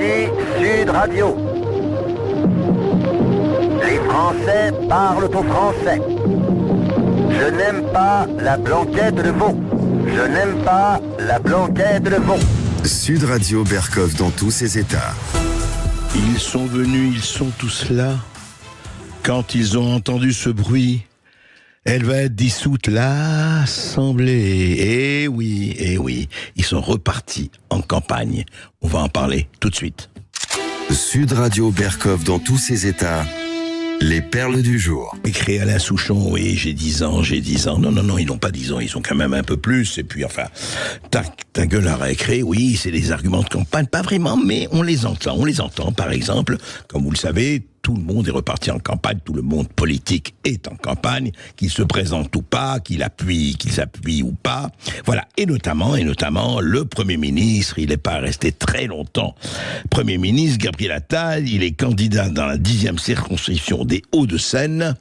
Ici Sud Radio. Les Français parlent au français. Je n'aime pas la blanquette de veau. Je n'aime pas la blanquette de veau. Sud Radio Berkov dans tous ses états. Ils sont venus, ils sont tous là. Quand ils ont entendu ce bruit, elle va être dissoute, l'Assemblée. Eh oui, ils sont repartis en campagne. On va en parler tout de suite. Sud Radio Berkov dans tous ses états. Les perles du jour. Écrit Alain Souchon, oui, j'ai 10 ans. Non, ils n'ont pas 10 ans, ils ont quand même un peu plus. Et puis, enfin, ta gueule à récré, oui, c'est des arguments de campagne, pas vraiment, mais on les entend. Par exemple, comme vous le savez, tout le monde est reparti en campagne, tout le monde politique est en campagne, qu'il se présente ou pas, qu'il s'appuie ou pas. Voilà, et notamment, le Premier ministre, il n'est pas resté très longtemps. Premier ministre, Gabriel Attal, il est candidat dans la 10e circonscription des Hauts-de-Seine.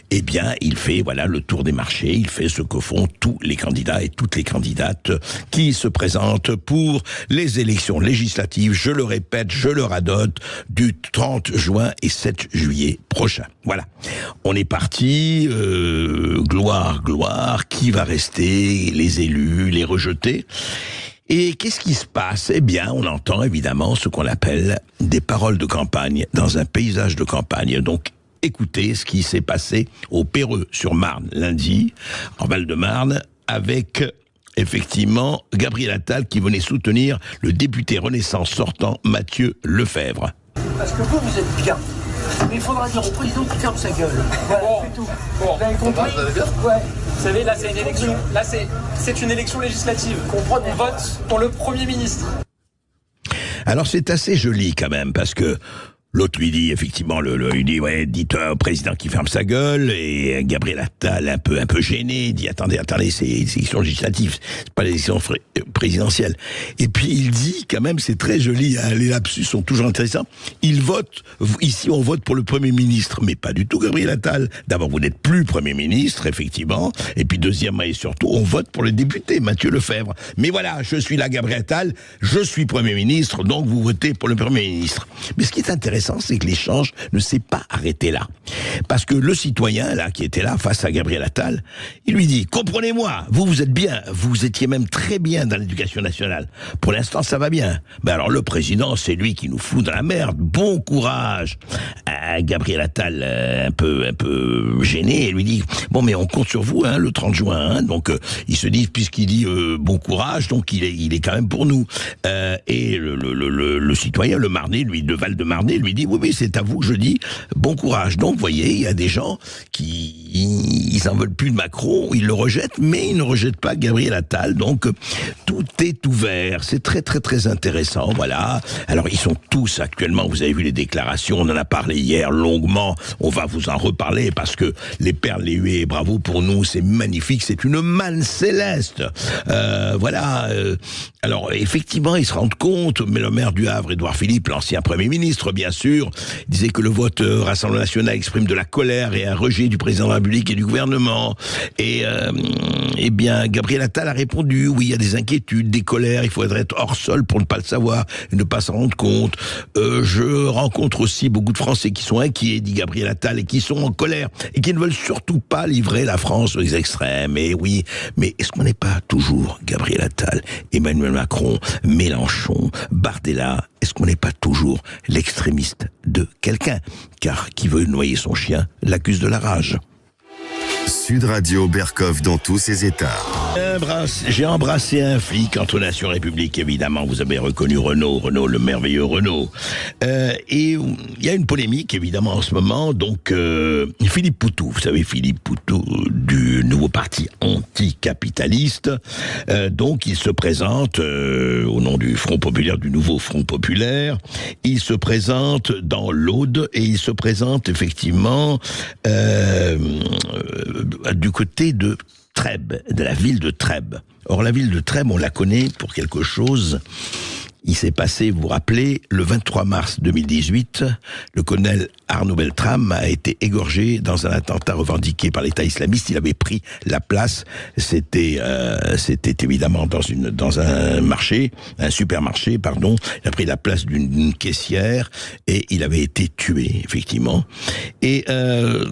Eh bien, il fait, le tour des marchés, il fait ce que font tous les candidats et toutes les candidates qui se présentent pour les élections législatives, je le répète, je le radote, du 30 juin et 7 juillet prochain. Voilà. On est parti, gloire, qui va rester, les élus, les rejetés. Et qu'est-ce qui se passe ? Eh bien, on entend évidemment ce qu'on appelle des paroles de campagne dans un paysage de campagne. Donc, écoutez ce qui s'est passé au Perreux-sur-Marne lundi, en Val-de-Marne, avec effectivement Gabriel Attal qui venait soutenir le député Renaissance sortant Mathieu Lefebvre. Parce que vous êtes bien. Mais il faudra dire au président de ferme sa gueule. Voilà, c'est tout. Vous avez compris ? Ouais. Vous savez, là c'est une élection. Là c'est une élection législative. On vote pour le Premier ministre. Alors c'est assez joli quand même, parce que l'autre lui dit, effectivement, il dit, dites au président qui ferme sa gueule, et Gabriel Attal, un peu gêné, dit, attendez, c'est les élections législatives, c'est pas les élections présidentielles. Et puis il dit, quand même, c'est très joli, hein, les lapsus sont toujours intéressants, ici on vote pour le Premier ministre, mais pas du tout Gabriel Attal. D'abord, vous n'êtes plus Premier ministre, effectivement, et puis deuxièmement, et surtout, on vote pour le député, Mathieu Lefebvre. Mais voilà, je suis là, Gabriel Attal, je suis Premier ministre, donc vous votez pour le Premier ministre. Mais ce qui est intéressant, c'est que l'échange ne s'est pas arrêté là. Parce que le citoyen, là, qui était là, face à Gabriel Attal, il lui dit, comprenez-moi, vous êtes bien, vous étiez même très bien dans l'éducation nationale. Pour l'instant, ça va bien. Ben alors, le président, c'est lui qui nous fout dans la merde. Bon courage. Gabriel Attal, un peu gêné, lui dit, bon, mais on compte sur vous, hein, le 30 juin, hein. Donc, il se dit, puisqu'il dit, bon courage, donc il est quand même pour nous. Et le citoyen, le Marnais, lui, de Val-de-Marnais, lui dit, oui, c'est à vous que je dis, bon courage. Donc, vous voyez, il y a des gens qui, ils en veulent plus de Macron, ils le rejettent, mais ils ne rejettent pas Gabriel Attal. Donc, tout est ouvert. C'est très, très, très intéressant, voilà. Alors, ils sont tous actuellement, vous avez vu les déclarations, on en a parlé hier longuement, on va vous en reparler parce que les perles, les huées, bravo pour nous, c'est magnifique, c'est une manne céleste. Voilà. Alors, effectivement, ils se rendent compte, mais le maire du Havre, Édouard Philippe, l'ancien Premier ministre, bien sûr, disait que le vote Rassemblement National exprime de la colère et un rejet du président de la République et du gouvernement. Et eh bien, Gabriel Attal a répondu, oui, il y a des inquiétudes, des colères, il faudrait être hors sol pour ne pas le savoir et ne pas s'en rendre compte. Je rencontre aussi beaucoup de Français qui sont inquiets, dit Gabriel Attal, et qui sont en colère, et qui ne veulent surtout pas livrer la France aux extrêmes. Et oui, mais est-ce qu'on n'est pas toujours Gabriel Attal, Emmanuel Macron, Mélenchon, Bardella, est-ce qu'on n'est pas toujours l'extrémiste de quelqu'un ? Car qui veut noyer son chien l'accuse de la rage. Sud Radio Berkov dans tous ses états. J'ai embrassé un flic entre Nation et République, évidemment. Vous avez reconnu Renaud, le merveilleux Renaud. Et il y a une polémique, évidemment, en ce moment. Donc, Philippe Poutou, vous savez, Philippe Poutou du nouveau parti anticapitaliste. Donc, il se présente au nom du Front Populaire, du nouveau Front Populaire. Il se présente dans l'Aude et il se présente effectivement du côté de Trèbes, de la ville de Trèbes. Or, la ville de Trèbes, on la connaît pour quelque chose. Il s'est passé, vous vous rappelez, le 23 mars 2018, le colonel Arnaud Beltrame a été égorgé dans un attentat revendiqué par l'État islamiste. Il avait pris la place, c'était évidemment dans un marché, un supermarché, pardon. Il a pris la place d'une caissière et il avait été tué, effectivement. Et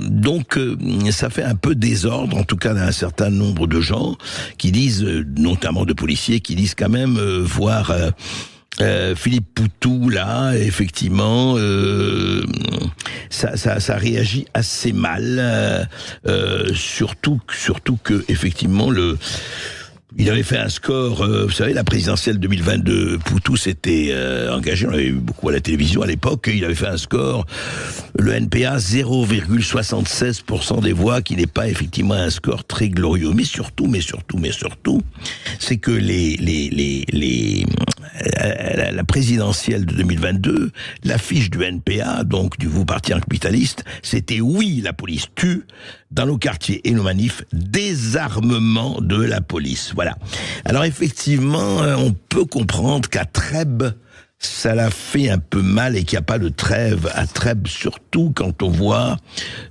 donc, ça fait un peu désordre, en tout cas d'un certain nombre de gens qui disent, notamment de policiers, qui disent quand même voir Philippe Poutou là, effectivement, ça réagit assez mal, surtout que effectivement il avait fait un score, vous savez, la présidentielle 2022, Poutou s'était engagé, on l'avait vu beaucoup à la télévision à l'époque, il avait fait un score, le NPA, 0,76% des voix, qui n'est pas effectivement un score très glorieux. Mais surtout, c'est que la présidentielle de 2022, l'affiche du NPA, donc du Vous Parti Anticapitaliste, c'était oui, la police tue, dans nos quartiers et nos manifs, désarmement de la police. Voilà. Alors effectivement, on peut comprendre qu'à Trèbes, ça l'a fait un peu mal et qu'il n'y a pas de trêve à Trèbes, surtout quand on voit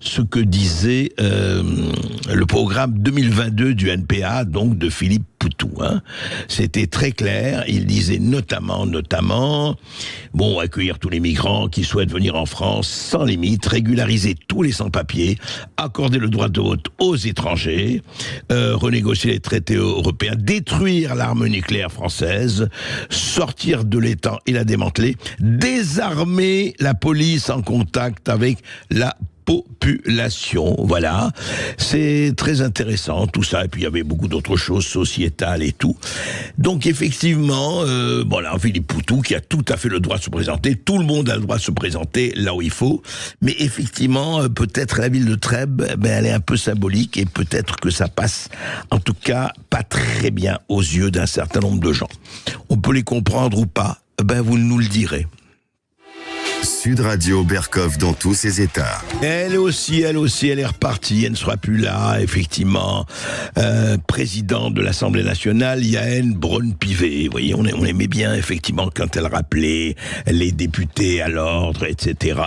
ce que disait le programme 2022 du NPA, donc de Philippe Poutou. C'était très clair. Il disait notamment, accueillir tous les migrants qui souhaitent venir en France sans limite, régulariser tous les sans-papiers, accorder le droit de vote aux étrangers, renégocier les traités européens, détruire l'arme nucléaire française, sortir de l'État et la démanteler, désarmer la police en contact avec la population. Voilà, c'est très intéressant tout ça, et puis il y avait beaucoup d'autres choses sociétales et tout. Donc effectivement, voilà, Philippe Poutou qui a tout à fait le droit de se présenter, tout le monde a le droit de se présenter là où il faut, mais effectivement, peut-être la ville de Trèbes, elle est un peu symbolique, et peut-être que ça passe, en tout cas, pas très bien aux yeux d'un certain nombre de gens. On peut les comprendre ou pas, vous nous le direz. Sud Radio Berkov dans tous ses états. Elle aussi, elle est repartie. Elle ne sera plus là, effectivement. Présidente de l'Assemblée nationale, Yael Braun-Pivet. Vous voyez, on aimait bien, effectivement, quand elle rappelait les députés à l'ordre, etc.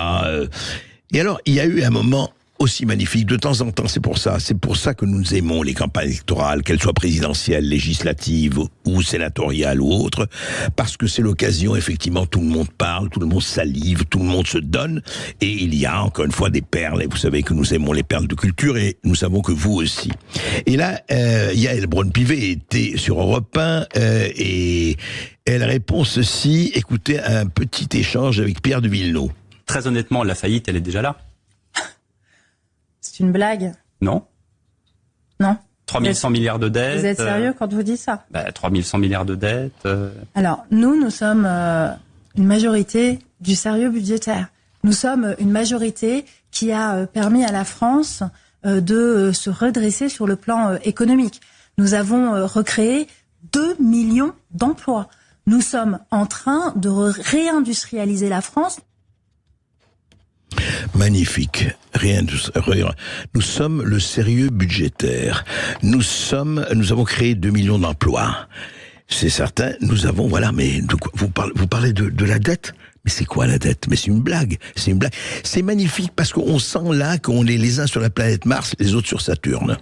Et alors, il y a eu un moment aussi magnifique, de temps en temps, c'est pour ça que nous aimons les campagnes électorales, qu'elles soient présidentielles, législatives ou sénatoriales ou autres, parce que c'est l'occasion, effectivement, tout le monde parle, tout le monde salive, tout le monde se donne, et il y a encore une fois des perles, et vous savez que nous aimons les perles de culture, et nous savons que vous aussi. Et là, Yael Braun-Pivet était sur Europe 1, et elle répond ceci, écoutez un petit échange avec Pierre de Villeneuve. Très honnêtement, la faillite, elle est déjà là. C'est une blague? Non. 3100 milliards de dettes. Vous êtes sérieux quand vous dites ça? 3100 milliards de dettes. Alors, nous sommes une majorité du sérieux budgétaire. Nous sommes une majorité qui a permis à la France de se redresser sur le plan économique. Nous avons recréé 2 millions d'emplois. Nous sommes en train de réindustrialiser la France. Magnifique. Nous sommes le sérieux budgétaire. Nous avons créé 2 millions d'emplois. C'est certain, nous avons, voilà, mais de quoi, vous parlez de la dette? Mais c'est quoi la dette? Mais c'est une blague. C'est magnifique parce qu'on sent là qu'on est les uns sur la planète Mars, les autres sur Saturne.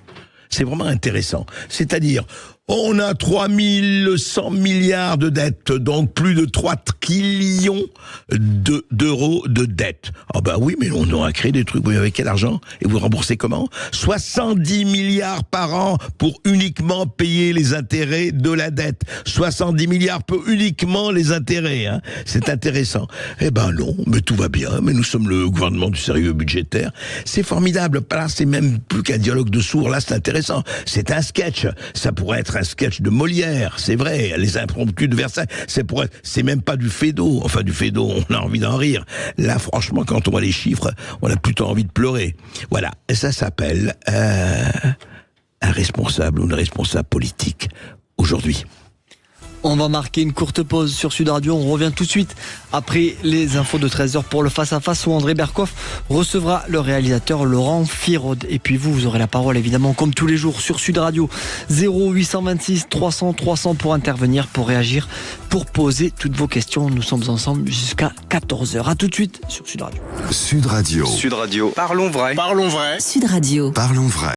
C'est vraiment intéressant. C'est-à-dire, on a 3100 milliards de dettes, donc plus de 3 trillions d'euros de dettes. Ah oui, mais on a créé des trucs, vous avez quel argent? Et vous remboursez comment? 70 milliards par an pour uniquement payer les intérêts de la dette. 70 milliards pour uniquement les intérêts, hein. C'est intéressant. Non, mais tout va bien, mais nous sommes le gouvernement du sérieux budgétaire. C'est formidable. Là, c'est même plus qu'un dialogue de sourds, là, c'est intéressant. C'est un sketch. Ça pourrait être un sketch de Molière, c'est vrai, les impromptus de Versailles, c'est même pas du Feydeau, enfin du Feydeau, on a envie d'en rire. Là, franchement, quand on voit les chiffres, on a plutôt envie de pleurer. Voilà, et ça s'appelle un responsable ou une responsable politique aujourd'hui. On va marquer une courte pause sur Sud Radio. On revient tout de suite après les infos de 13h pour le face-à-face où André Berkoff recevra le réalisateur Laurent Firod. Et puis vous aurez la parole évidemment comme tous les jours sur Sud Radio. 0826 300 300 pour intervenir, pour réagir, pour poser toutes vos questions. Nous sommes ensemble jusqu'à 14h. À tout de suite sur Sud Radio. Sud Radio. Sud Radio. Parlons vrai. Parlons vrai. Sud Radio. Parlons vrai.